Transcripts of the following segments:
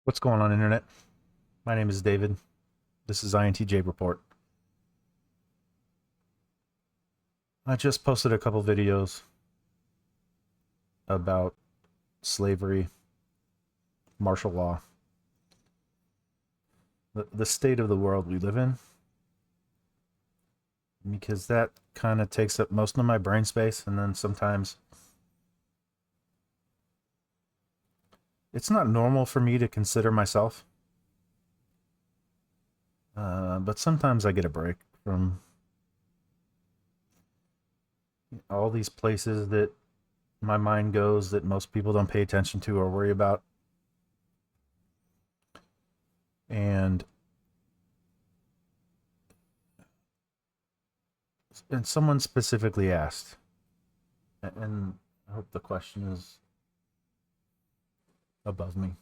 What's going on, Internet? My name is David. This is INTJ Report. I just posted a couple videos about slavery, martial law, the state of the world we live in, because that kind of takes up most of my brain space. And then sometimes it's not normal for me to consider myself, but sometimes I get a break from all these places that my mind goes that most people don't pay attention to or worry about. And someone specifically asked, and I hope the question is above me.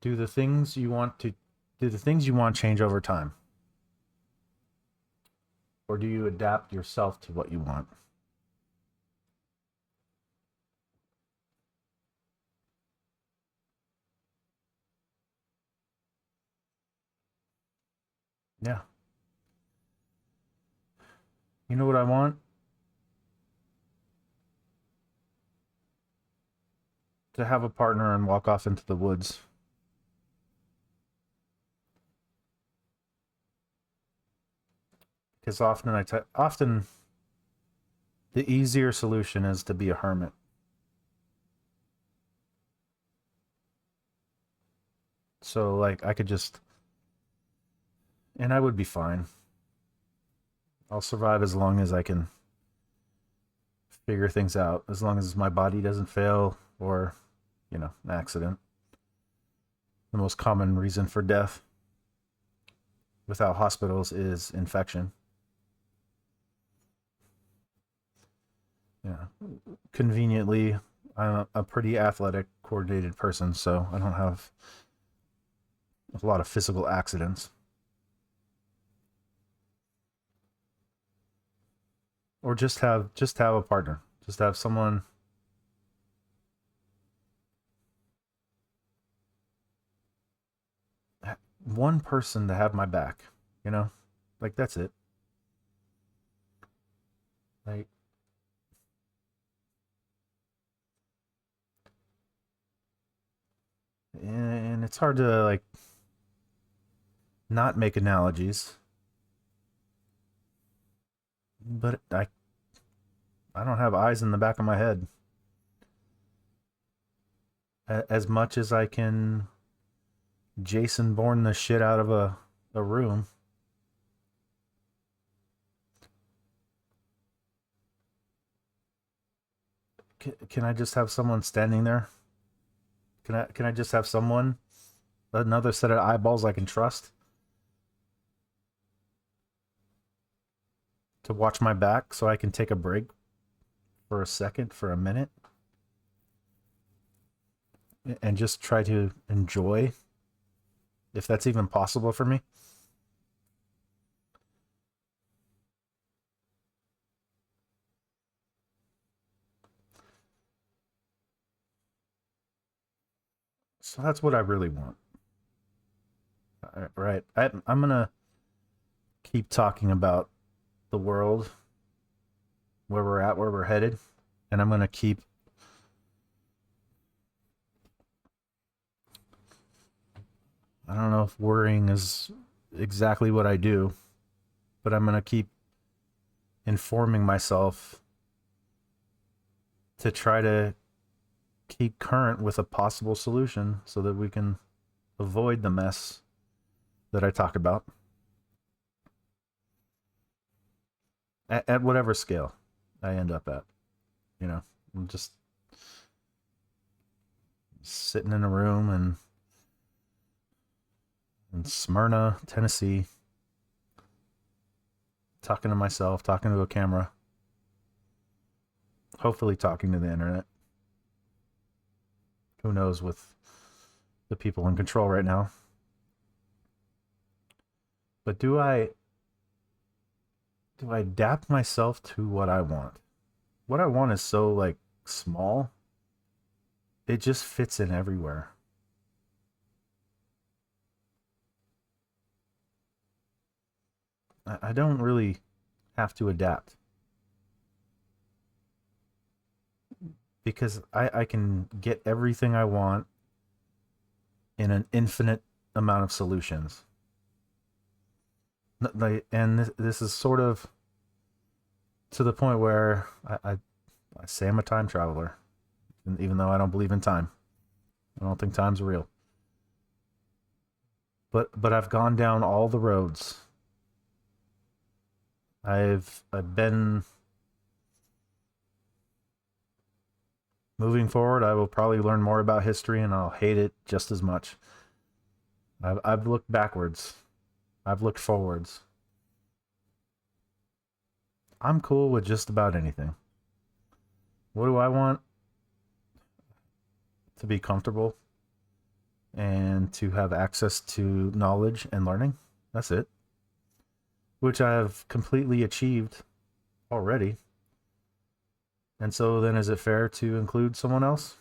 Do the things you want to do the things you want change over time? Or do you adapt yourself to what you want? Yeah. You know what I want? To have a partner and walk off into the woods. Because often the easier solution is to be a hermit. So like I could just and I would be fine. I'll survive as long as I can figure things out, as long as my body doesn't fail or, an accident. The most common reason for death without hospitals is infection. Yeah. Conveniently, I'm a pretty athletic, coordinated person, so I don't have a lot of physical accidents. Or just have a partner. Just have someone, one person to have my back, you know? Like that's it. Like and it's hard to like not make analogies, but I don't have eyes in the back of my head. As much as I can Jason Bourne the shit out of a room, can I just have someone standing there? Can I just have someone, another set of eyeballs I can trust to watch my back so I can take a break for a second, for a minute, and just try to enjoy, if that's even possible for me. So that's what I really want. Right. I'm going to keep talking about the world, where we're at, where we're headed. And I'm going to keep, I don't know if worrying is exactly what I do, but I'm going to keep informing myself to try to keep current with a possible solution so that we can avoid the mess that I talk about at whatever scale I end up at. I'm just sitting in a room in Smyrna, Tennessee, talking to myself, talking to a camera, hopefully talking to the internet. Who knows with the people in control right now? But do I adapt myself to what I want? What I want is so like small it just fits in everywhere. I don't really have to adapt because I can get everything I want in an infinite amount of solutions. And this is sort of to the point where I say I'm a time traveler, even though I don't believe in time. I don't think time's real. But I've gone down all the roads. I've been moving forward. I will probably learn more about history, and I'll hate it just as much. I've looked backwards. I've looked forwards. I'm cool with just about anything. What do I want? To be comfortable and to have access to knowledge and learning. That's it. Which I have completely achieved already. And so then is it fair to include someone else?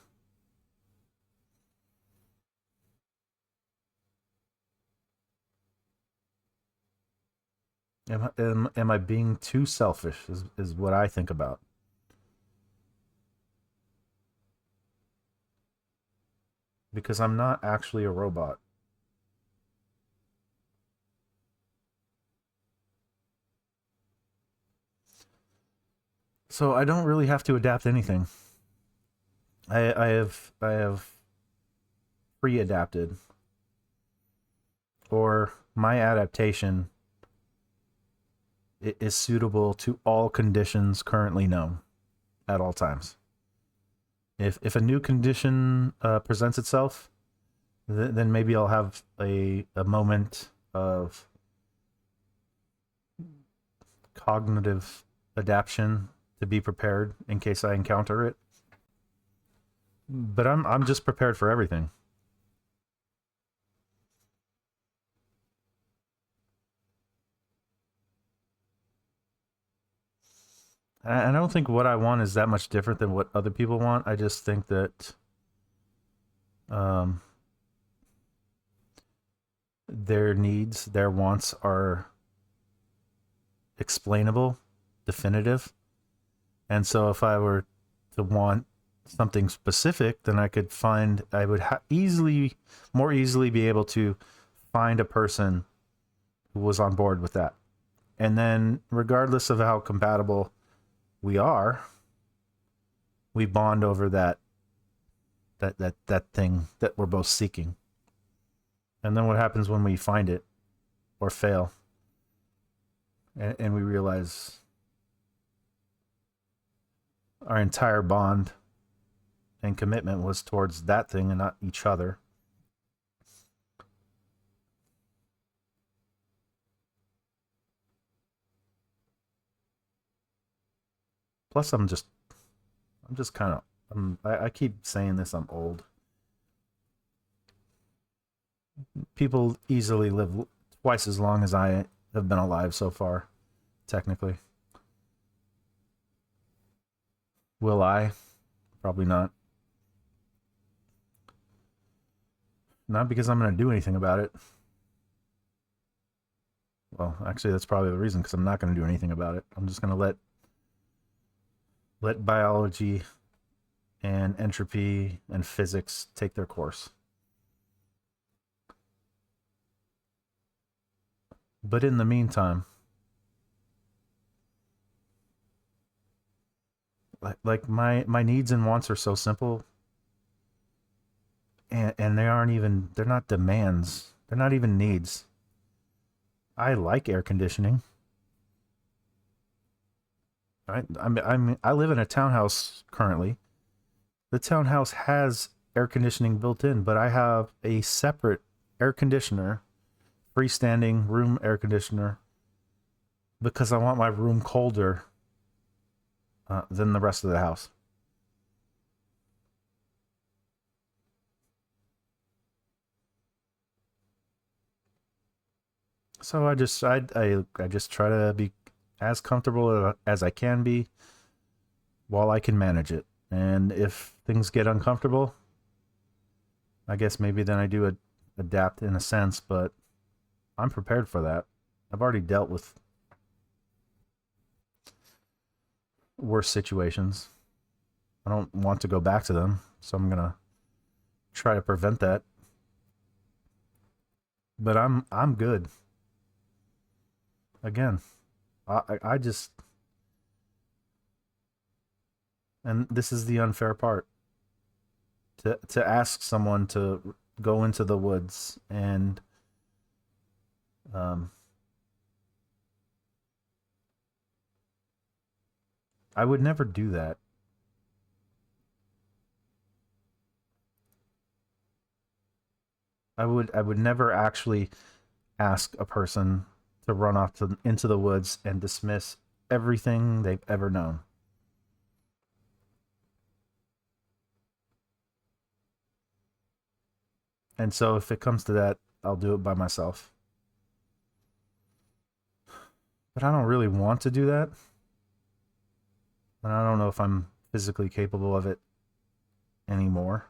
Am I being too selfish is what I think about. Because I'm not actually a robot. So I don't really have to adapt anything. I have pre-adapted, or my adaptation is suitable to all conditions currently known at all times. If a new condition presents itself, then maybe I'll have a moment of cognitive adaptation to be prepared in case I encounter it. But I'm just prepared for everything. I don't think what I want is that much different than what other people want. I just think that um, their needs, their wants are explainable, definitive. And so if I were to want something specific, then I would more easily be able to find a person who was on board with that. And then, regardless of how compatible we are, we bond over that thing that we're both seeking. And then what happens when we find it or fail, and we realize our entire bond and commitment was towards that thing and not each other. Plus, I'm just kind of, I keep saying this, I'm old. People easily live twice as long as I have been alive so far, technically. Will I? Probably not. Not because I'm going to do anything about it. Well, actually, that's probably the reason, because I'm not going to do anything about it. I'm just going to let biology and entropy and physics take their course. But in the meantime, like my needs and wants are so simple, and they're not demands. They're not even needs. I like air conditioning. I live in a townhouse currently. The townhouse has air conditioning built in, but I have a separate air conditioner, freestanding room air conditioner, because I want my room colder than the rest of the house. So I just try to be as comfortable as I can be while I can manage it. And if things get uncomfortable, I guess maybe then I do adapt in a sense, but I'm prepared for that. I've already dealt with worse situations. I don't want to go back to them, so I'm gonna try to prevent that. But I'm good. Again, I just, and this is the unfair part, to ask someone to go into the woods and um, I would never do that. I would never actually ask a person to run off into the woods and dismiss everything they've ever known. And so if it comes to that, I'll do it by myself. But I don't really want to do that. And I don't know if I'm physically capable of it anymore.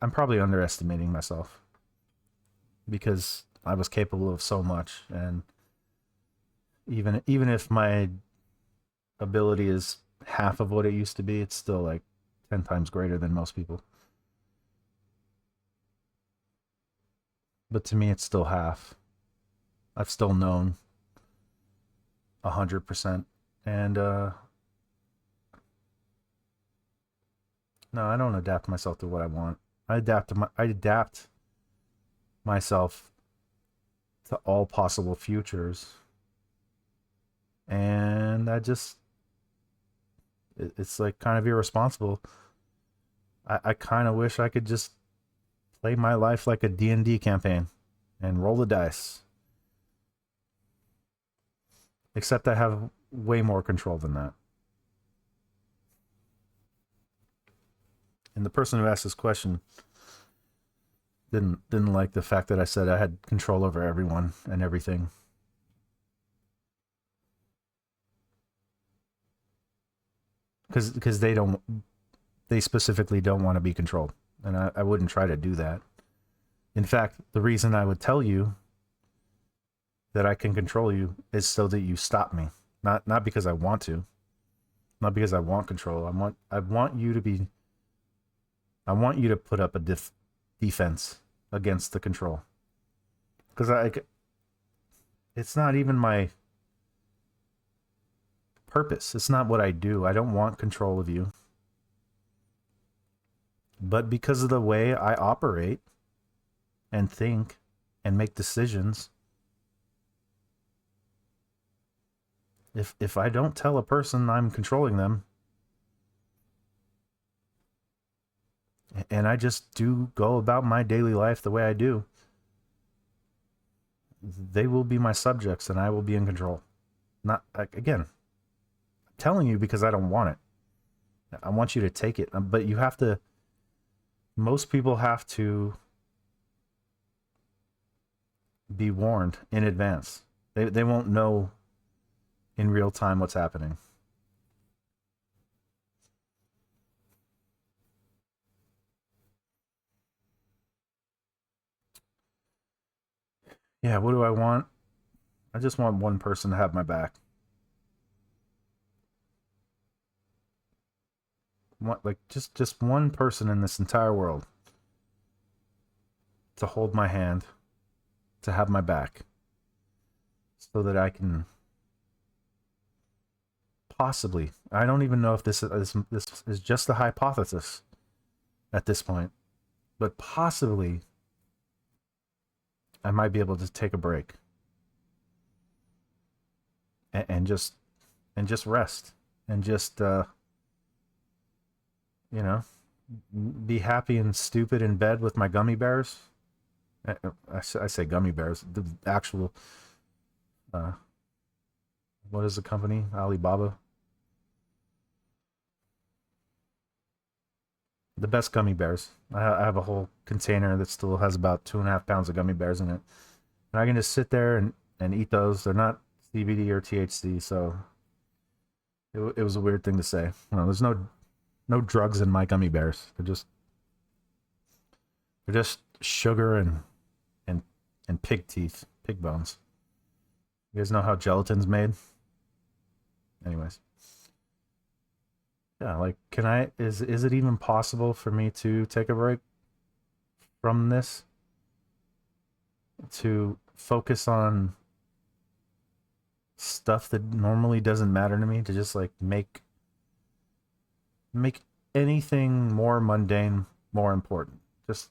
I'm probably underestimating myself because I was capable of so much, and even if my ability is half of what it used to be, it's still like 10 times greater than most people. But to me, it's still half. I've still known 100%. And no, I don't adapt myself to what I want. I adapt myself to all possible futures, and it's like kind of irresponsible. I kind of wish I could just play my life like a D&D campaign and roll the dice. Except I have way more control than that. And the person who asked this question didn't like the fact that I said I had control over everyone and everything. Because they specifically don't want to be controlled, and I wouldn't try to do that. In fact, the reason I would tell you that I can control you is so that you stop me, not because I want to, not because I want control. I want you to be. I want you to put up a defense against the control, because it's not even my purpose. It's not what I do. I don't want control of you. But because of the way I operate and think and make decisions, if I don't tell a person I'm controlling them, and I just do go about my daily life the way I do, they will be my subjects and I will be in control. Not, again, I'm telling you because I don't want it. I want you to take it, but you have to. Most people have to be warned in advance. They won't know in real time what's happening. Yeah, what do I want? I just want one person to have my back. Like just one person in this entire world to hold my hand, to have my back, so that I can possibly. I don't even know if this is just a hypothesis at this point, but possibly I might be able to take a break and just rest and just you know, be happy and stupid in bed with my gummy bears. I say gummy bears. The actual, uh, what is the company? Alibaba. The best gummy bears. I have a whole container that still has about 2.5 pounds of gummy bears in it. And I can just sit there and eat those. They're not CBD or THC, so it was a weird thing to say. There's no No drugs in my gummy bears. They're just sugar and and pig teeth, pig bones. You guys know how gelatin's made? Anyways. Yeah, like can I is it even possible for me to take a break from this to focus on stuff that normally doesn't matter to me, to just like make anything more mundane more important, just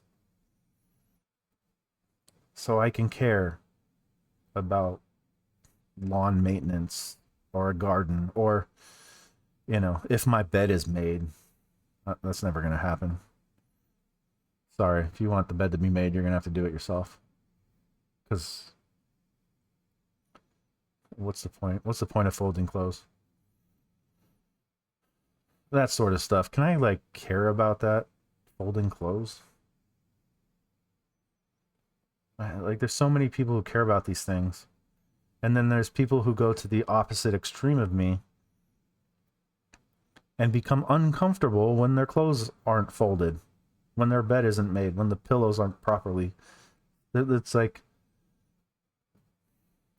so I can care about lawn maintenance or a garden, or if my bed is made. That's never going to happen. Sorry, if you want the bed to be made, you're going to have to do it yourself, because what's the point of folding clothes? That sort of stuff. Can I like care about that? Folding clothes? Like there's so many people who care about these things. And then there's people who go to the opposite extreme of me and become uncomfortable when their clothes aren't folded, when their bed isn't made, when the pillows aren't properly. It's like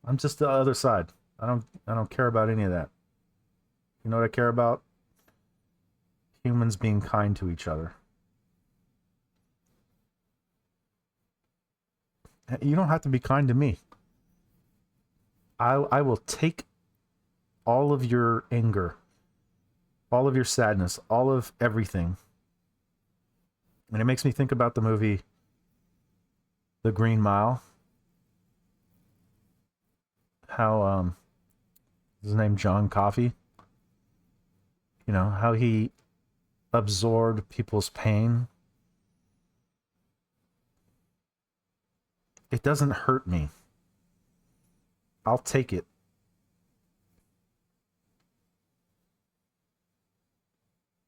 I'm just the other side. I don't care about any of that. You know what I care about? Humans being kind to each other. You don't have to be kind to me. I will take all of your anger, all of your sadness, all of everything. And it makes me think about the movie The Green Mile. How his name John Coffey. How he absorbed people's pain. It doesn't hurt me. I'll take it.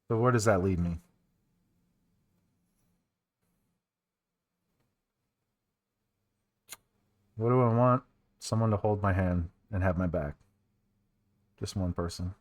So where does that lead me? What do I want? Someone to hold my hand and have my back. Just one person.